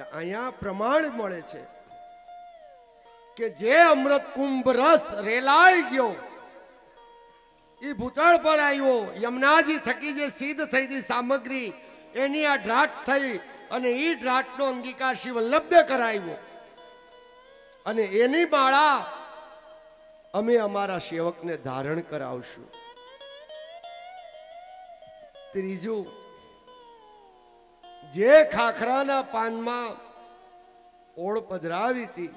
અહીંયા પ્રમાણ મળે છે કે જે અમૃત કુંભ રસ રેલાઈ ગયો એ ભૂતળ પર આવ્યો, યમુનાજી થકી જે સિદ્ધ થઈ હતી સામગ્રી એની આ ડ્રાટ થઈ અને એ ડ્રાટનો અંગીકાર શ્રી વલ્લભે કરાવ્યો અને એની માળા અમે અમારા સેવકને ધારણ કરાવશું. ત્રીજું, જે ખાખરાના પાનમાં ઓળ પધરાવી હતી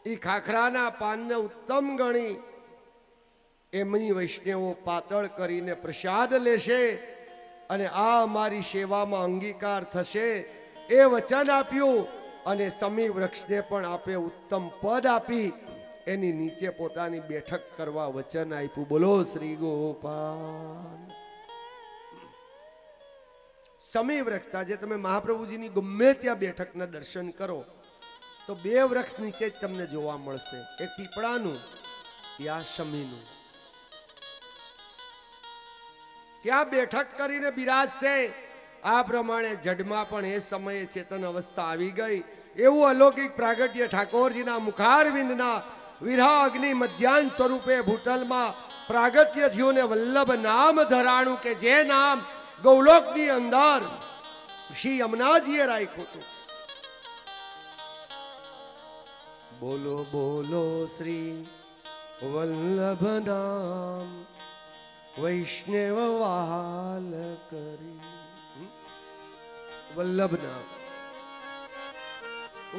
એ ખાખરાના પાનને ઉત્તમ ગણી એમની વૈષ્ણવો પાતળ કરીને પ્રસાદ લેશે અને આ અમારી સેવામાં અંગીકાર થશે એ વચન આપ્યું અને સમી વૃક્ષને પણ આપે ઉત્તમ પદ આપી એની નીચે પોતાની બેઠક કરવા વચન આપ્યું. બોલો શ્રી ગોપાલ. સમી વૃક્ષ આજે તમે મહાપ્રભુજીની ગમે ત્યાં બેઠકના દર્શન કરો તો બે વૃક્ષ નીચે જ તમને જોવા મળશે, એક પીપળાનું યા સમીનું. ત્યાં બેઠક કરીને બિરાજશે. આ પ્રમાણે જડમાં પણ એ સમયે ચેતન અવસ્થા આવી ગઈ. એવું અલૌકિક પ્રાગટ્ય ઠાકોરજીના મુખારવિંદના વિરહ અગ્નિ મધ્યાહન સ્વરૂપે ભૂતલમાં પ્રાગટ્ય થયું ને વલ્લભ નામ ધરાણું કે જે નામ ગૌલોકની અંદર શ્રી યમુનાજીએ રાખ્યું હતું. બોલો બોલો શ્રી વલ્લભ નામ વૈષ્ણવ વાલ કરી. વલ્લભ નામ,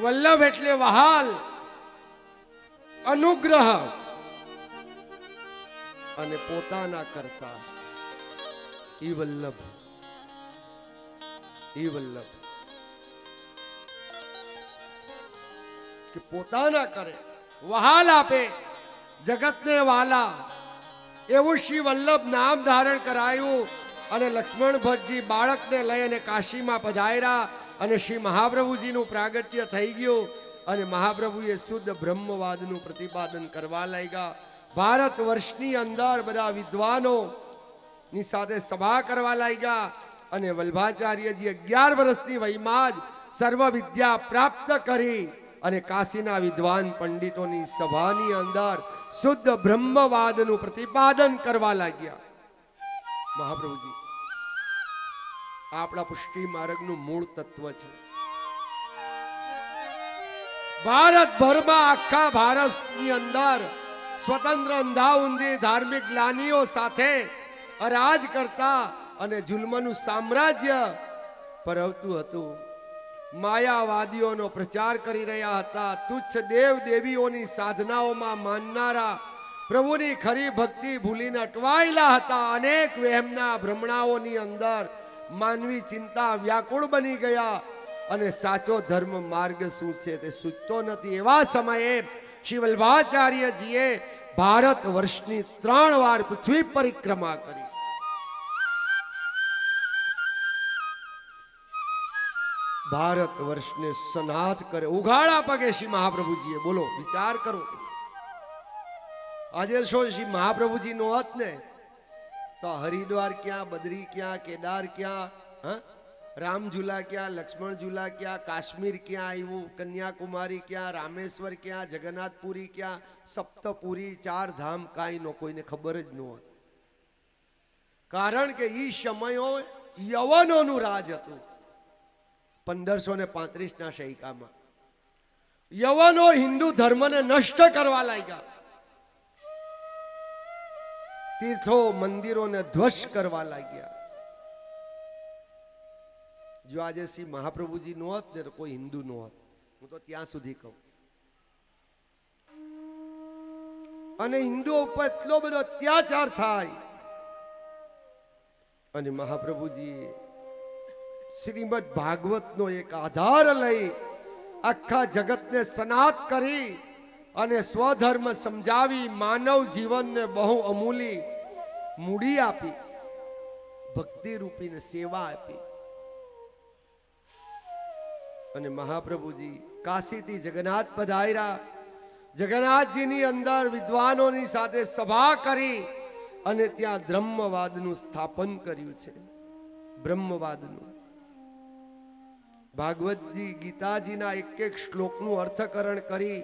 વલ્લભ એટલે વહાલ, અનુગ્રહ અને પોતાના કરતા. ઈ વલ્લભ, ઈ વલ્લભ કે પોતાના કરે, વહાલ આપે, જગતને વાલા. એવું શ્રી વલ્લભ નામ ધારણ કરાયું અને લક્ષ્મણ ભટ્ટજી બાળકને લઈ અને કાશીમાં પધાર્યા અને શ્રી મહાપ્રભુજીનું પ્રાગટ્ય થઈ ગયું અને મહાપ્રભુએ શુદ્ધ બ્રહ્મવાદનું પ્રતિપાદન કરવા લાગ્યા. ભારત વર્ષની અંદર બધા વિદ્વાનો ની સાથે સભા કરવા લાગ્યા અને વલ્ભાચાર્યજી 11 વર્ષની વયમાં જ સર્વ વિદ્યા પ્રાપ્ત કરી અને કાશીના વિદ્વાન પંડિતોની સભાની અંદર શુદ્ધ બ્રહ્મવાદનું પ્રતિપાદન કરવા લાગ્યા. મહાપ્રભુજી આપણા પુષ્ટિ માર્ગનું મૂળ તત્વ છે. ભારતભરમાં આખા ભારતની અંદર સ્વતંત્ર અંધાઉંધી ધાર્મિક ગ્લાનીઓ સાથે અરાજ કરતા અને જુલ્મનું સામ્રાજ્ય પરવતું હતું. માયાવાદીઓનો પ્રચાર કરી રહ્યા હતા. તુચ્છ દેવ દેવીઓની સાધનાઓમાં માનનારા પ્રભુની ખરી ભક્તિ ભૂલીને અટવાયેલા હતા. અનેક વહેમના ભ્રમણાઓની અંદર માનવી ચિંતા વ્યાકુળ બની ગયા અને સાચો ધર્મ માર્ગ શું છે તે સૂચતો નથી. એવા સમયે શ્રી વલ્ભાચાર્યજીએ ભારત વર્ષની 3 વાર પૃથ્વી પરિક્રમા કરી. ભારત વર્ષને સનાથ કરે ઉઘાડા પગે શ્રી મહાપ્રભુજીએ. બોલો વિચાર કરો. આજે શું શ્રી મહાપ્રભુજી નો હોત ને તો હરિદ્વાર ક્યાં, બદ્રી ક્યાં, કેદાર ક્યાં, રામઝુલા ક્યાં, લક્ષ્મણ ઝુલા ક્યાં, કાશ્મીર ક્યાં આવ્યું, કન્યાકુમારી ક્યાં, રામેશ્વર ક્યાં, જગન્નાથપુરી ક્યાં, સપ્તપુરી, 4 ધામ કાંઈ નો કોઈને ખબર જ ન હોત. કારણ કે ઈ સમયો યવનોનું રાજ હતું. 1535 શૈકામાં યવનો હિન્દુ ધર્મને નષ્ટ કરવા લાગ્યા. તીર્થો મંદિરોને ધ્વસ્ત કરવા લાગ્યા. જો આજે શ્રી મહાપ્રભુજી નો હોત ને તો કોઈ હિન્દુ નો હોત. હું તો ત્યાં સુધી કહું. અને હિન્દુઓ ઉપર એટલો બધો અત્યાચાર થાય અને મહાપ્રભુજી શ્રીમદ ભાગવતનો એક આધાર લઈ આખા જગતને સનાત કરી અને સ્વધર્મ સમજાવી માનવ જીવનને બહુ અમૂલી મૂડી આપી, ભક્તિ રૂપીને સેવા આપી. અને મહાપ્રભુજી કાશીથી જગન્નાથ પધાર્યા. જગન્નાથજીની અંદર વિદ્વાનોની સાથે સભા કરી અને ત્યાં બ્રહ્મવાદનું સ્થાપન કર્યું છે. બ્રહ્મવાદનું ભાગવતજી ગીતાજીના એક એક શ્લોકનું અર્થકરણ કરી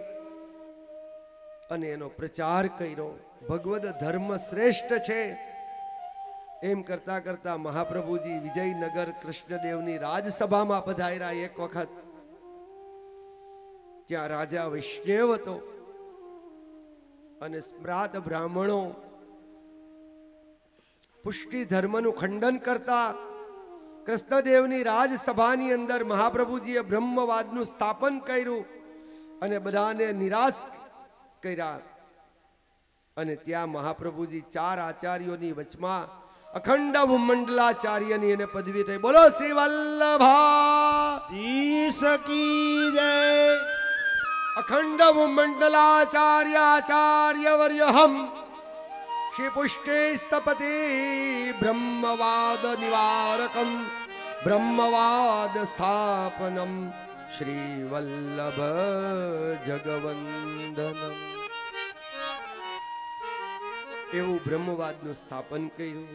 અને એનો પ્રચાર કર્યો. ભગવદ ધર્મ શ્રેષ્ઠ છે એમ કરતા કરતા મહાપ્રભુજી વિજયનગર કૃષ્ણદેવની રાજસભામાં પધાર્યા. એક વખત ત્યાં રાજા વૈષ્ણવ હતો અને સ્મ્રાત બ્રાહ્મણો પુષ્ટિ ધર્મનું ખંડન કરતા કૃષ્ણદેવની રાજસભાની અંદર મહાપ્રભુજીએ બ્રહ્મવાદનું સ્થાપન કર્યું અને બધાને નિરાશ કર્યા. અને ત્યાં મહાપ્રભુજી 4 આચાર્યોની વચમાં અખંડ ભૂમંડલાચાર્યની એને પદવી થઈ. બોલો શ્રી વલ્લભા કી જય. અખંડ ભૂમંડલાચાર્ય આચાર્ય વર્યહમ શ્રી પુષ્ટે સ્થપતિ બ્રહ્મવાદ નિવારકમ બ્રહ્મવાદ સ્થાપનમ શ્રી વલ્લભ જગવંદનમ. એવું બ્રહ્મવાદનું સ્થાપન કર્યું.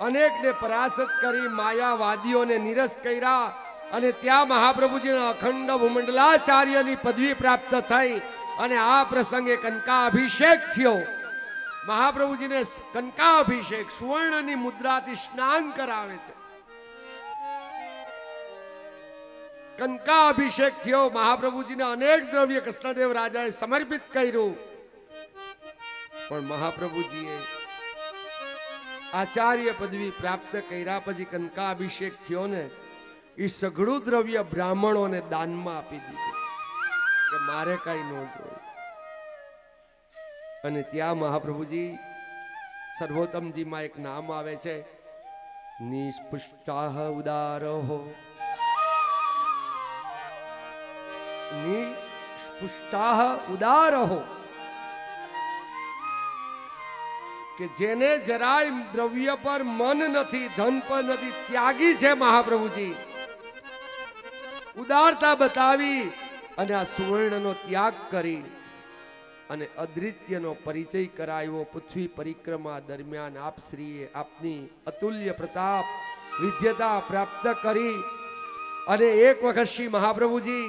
અનેકને પરાસ્ત કરી માયાવાદીઓને નિરસ કર્યા અને ત્યાં મહાપ્રભુજીના અખંડ ભૂમંડલાચાર્યની પદવી પ્રાપ્ત થઈ. અને આ પ્રસંગે કંકાભિષેક થયો. મહાપ્રભુજીને કંકાભિષેક સુવર્ણની મુદ્રાથી સ્નાન કરાવે છે. કંકાભિષેક થયો. મહાપ્રભુજીને અનેક દ્રવ્ય કૃષ્ણદેવ રાજાએ સમર્પિત કર્યું. પણ મહાપ્રભુજીએ આચાર્ય પદવી પ્રાપ્ત કર્યા પછી કંકાભિષેક થયો ને એ સઘળું દ્રવ્ય બ્રાહ્મણોને દાનમાં આપી દીધું કે મારે કઈ ન જોયું. અને ત્યાં મહાપ્રભુજી સર્વોત્તમજીમાં એક નામ આવે છે, નિષ્પુષ્ટાહ ઉદારહો. નિષ્પુષ્ટાહ ઉદારહો કે જેને જરાય દ્રવ્ય પર મન નથી, ધન પર નથી, ત્યાગી છે મહાપ્રભુજી. ઉદારતા બતાવી અને આ સુવર્ણનો ત્યાગ કરી અને અદ્વિતીયનો પરિચય કરાયો. પૃથ્વી પરિક્રમા દરમિયાન આપ શ્રીએ આપની અતુલ્ય પ્રતાપ વિદ્યતા પ્રાપ્ત કરી. અને એક વખત શ્રી મહાપ્રભુજી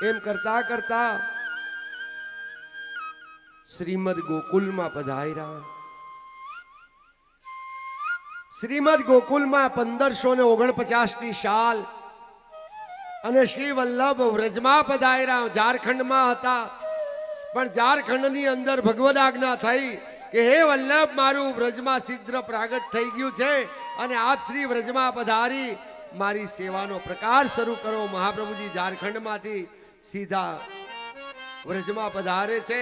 એમ કરતા કરતા શ્રીમદ ગોકુલમાં પધાર્યા. શ્રીમદ ગોકુલમાં 1549ની સાલ અને શ્રી વલ્લભ વ્રજમાં પધાર્યા. ઝારખંડમાં હતા પણ ઝારખંડની અંદર ભગવદ આજ્ઞા થઈ કે હે વલ્લભ મારું વ્રજમાં સિદ્ધ પ્રાગટ થઈ ગયું છે અને આપ શ્રી વ્રજમાં પધારી મારી સેવાનો પ્રકાર શરૂ કરો. મહાપ્રભુજી ઝારખંડમાંથી સીધા વ્રજમાં પધારે છે.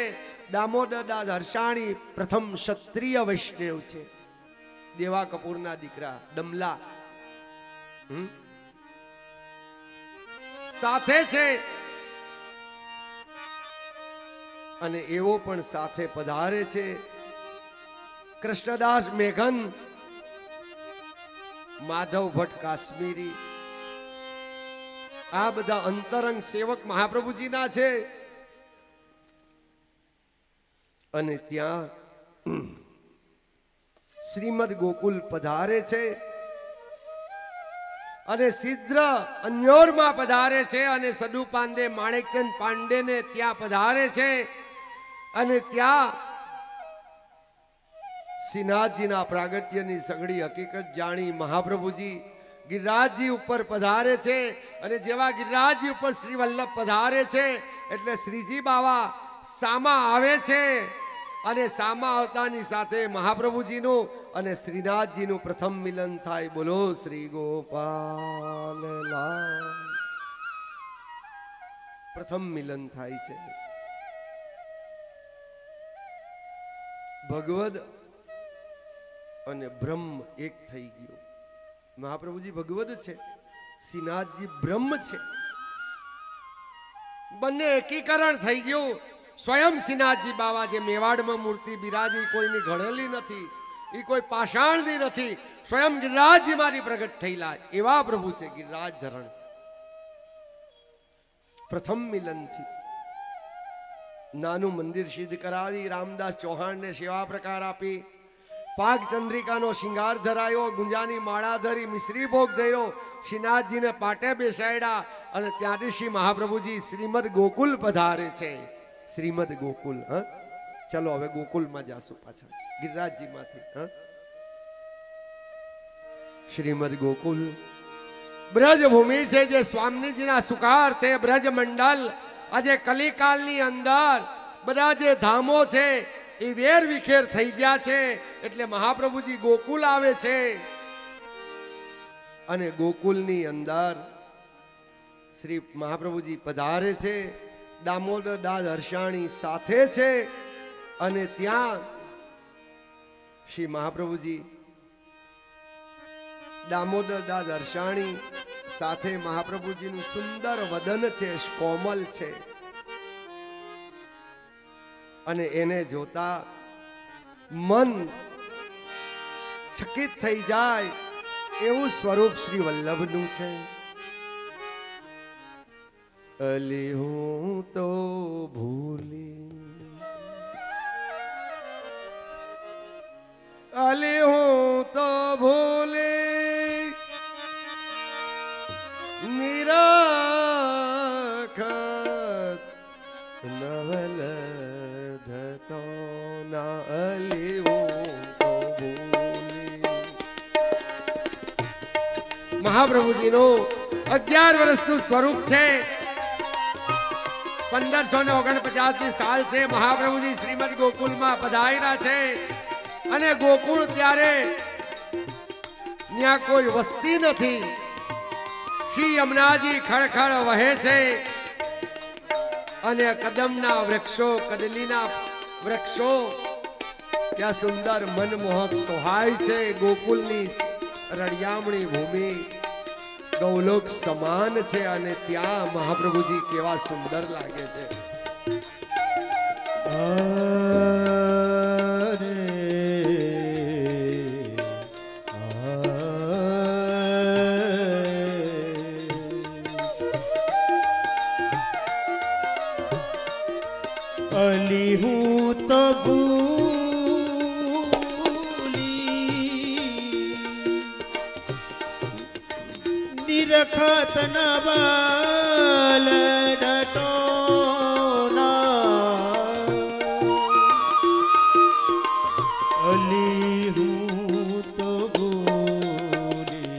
દામોદરદાસ હરસાણી પ્રથમ ક્ષત્રિય વૈષ્ણવ છે. દેવા કપૂરના દીકરા ડમલા સાથે છે. અને એવો પણ સાથે પધારે છે કૃષ્ણદાસ મેઘન, માધવ ભટ્ટ કાશ્મીરી. આ બધા અંતરંગ સેવક મહાપ્રભુજીના છે. અને ત્યાં શ્રીમદ ગોકુલ પધારે છે અને સિદ્ધ અન્યોરમાં પધારે છે અને સદુ પાંડે માણેકચંદ પાંડેને ત્યાં પધારે છે. અને ત્યાં શ્રીનાથજીના પ્રાગટ્યની સઘળી હકીકત જાણી મહાપ્રભુજી ગિરિરાજજી ઉપર પધારે છે. અને જેવા ગિરિરાજજી ઉપર શ્રી વલ્લભ પધારે છે એટલે શ્રીજી બાવા સામા આવે છે. અને સામા આવતાની સાથે મહાપ્રભુજીનું અને શ્રીનાથજીનું પ્રથમ મિલન થાય. બોલો શ્રી ગોપાલ લાલ. પ્રથમ મિલન થાય છે. ભગવદ અને બ્રહ્મ એક થઈ ગયું. મહાપ્રભુજી ભગવદ છે, શ્રીનાથજી બ્રહ્મ છે. બંને એકીકરણ થઈ ગયું. સ્વયં શ્રીનાથજી બાવા જે મેવાડમાં મૂર્તિ બિરાજી કોઈની ઘડેલી નથી, એ કોઈ પાષાણની નથી, સ્વયં ગિરિરાજજી મારી પ્રગટ થયેલા એવા પ્રભુ છે. ગિરિરાજ ધરણ પ્રથમ મિલનથી નાનું મંદિર સિદ્ધ કરાવી રામદાસ ચૌહાણને સેવા પ્રકાર આપી પાગ ચંદ્રિકાનો શિંગાર ધરાયો, ગુંજાની માળા ધરી, મિશ્રી ભોગ ધર્યો, શ્રીનાથજીને પાટે બેસાડ્યા અને ત્યાંથી શ્રી મહાપ્રભુજી શ્રીમદ ગોકુલ પધારે છે. શ્રીમદ ગોકુલ. હ ચલો હવે ગોકુલમાં જાશું પાછા ગિરિરાજજીમાંથી. શ્રીમદ ગોકુલ બ્રજ ભૂમિ છે, જે સ્વામીજીના સુખાર્થે બ્રજ મંડળ આજે કલિકાલની અંદર બધા જે ધામો છે એ વેર વિખેર થઈ ગયા છે. એટલે મહાપ્રભુજી ગોકુલ આવે છે અને ગોકુલની અંદર શ્રી મહાપ્રભુજી પધારે છે. દામોદર દાસ હર્ષાણી સાથે છે અને ત્યાં શ્રી મહાપ્રભુજી દામોદર દાસ હર્ષાણી સાથે મહાપ્રભુજીનું સુંદર વદન છે, કોમલ છે અને એને જોતા મન ચકિત થઈ જાય એવું સ્વરૂપ શ્રી વલ્લભનું છે. અલી હું તો ભૂલી, અલી હું તો ભૂલી નિરાખત નવલ ઢતો ના, અલી હું તો ભૂલી. મહાપ્રભુજીનું 11 વર્ષનું સ્વરૂપ છે. 1549 સાલ છે. મહાપ્રભુજી શ્રીમદ ગોકુલમાં પધાર્યા છે અને ગોકુળ ત્યારે ત્યાં કોઈ વસ્તી નથી. શ્રી યમુનાજી ખળખળ વહે છે અને કદમના વૃક્ષો, કદલીના વૃક્ષો ત્યાં સુંદર મનમોહક સોહાય છે. ગોકુલની રળિયામણી ભૂમિ ગૌલોક સમાન છે અને ત્યાં મહાપ્રભુજી કેવા સુંદર લાગે છે. અલી હું તો ભૂલી નિરખત નવલ ઢટો ના, અલી હું તો ભૂલી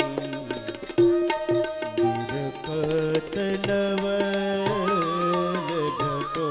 નિરખત નવલ ઢટો.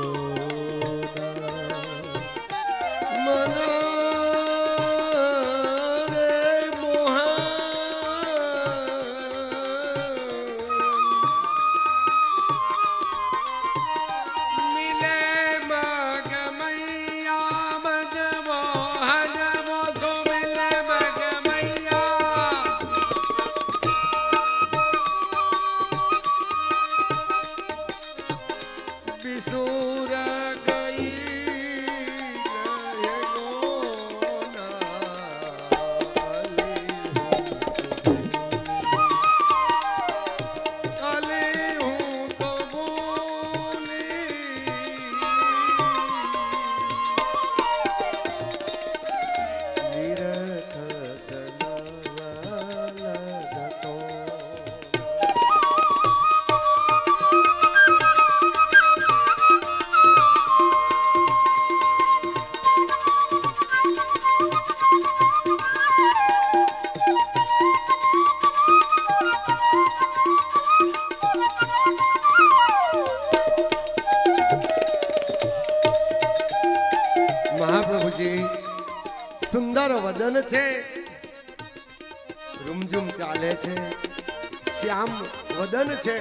સુંદર વદન છે, રૂમઝુમ ચાલે છે, શ્યામ વદન છે.